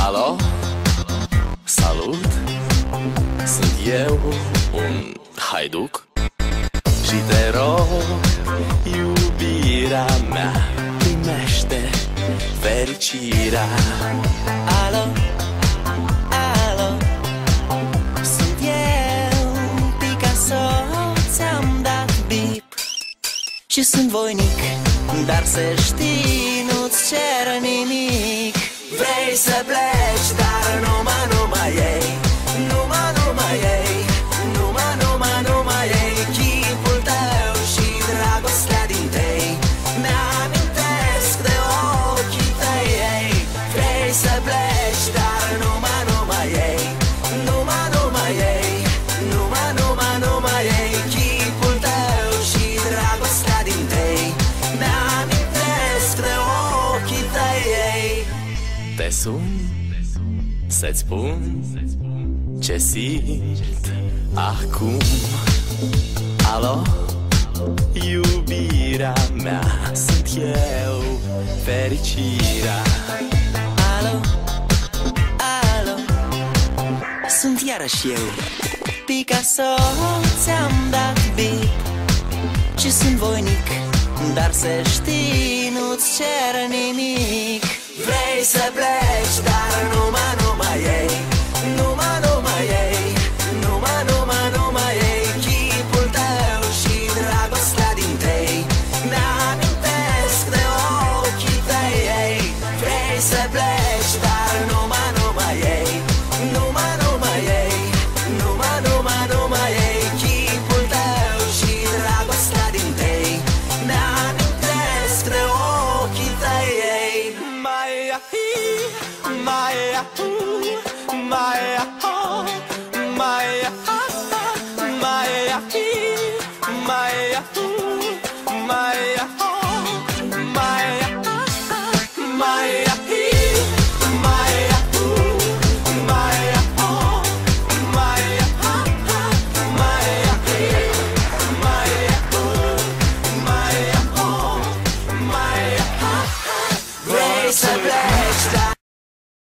Alo, salut, sunt eu, un haiduc și te rog, iubirea mea, primește fericirea. Alo, alo, sunt eu, Picasso, ți-am dat bip și sunt voinic, dar să știi, nu-ți cer nimic. Vrei să pleci, dar numai ei, numai ei, numai ei, chipul tău și dragostea din tei mi-amintesc de ochii tăi, ei. Vrei să pleci, dar numai ei, numai ei, numai ei, chipul tău și dragostea din tei mi-amintesc de ochii tăi, ei. Te sun să-ți spun ce simt acum. Alo, iubirea mea, sunt eu, fericirea. Alo, alo, sunt iarăși eu, Picasso, ți-am dat bip și sunt voinic, dar să știi, nu-ți cer nimic. Vrei să pleci, dar numai ei, numai ei, numai ei, chipul tău și dragostea din tei mi-amintesc de ochii tăi, ei. Vrei să pleci, dar numai ei, numai ei, numai ei, chipul tău și dragostea din tei mi-amintesc de ochii tăi, ei. Mai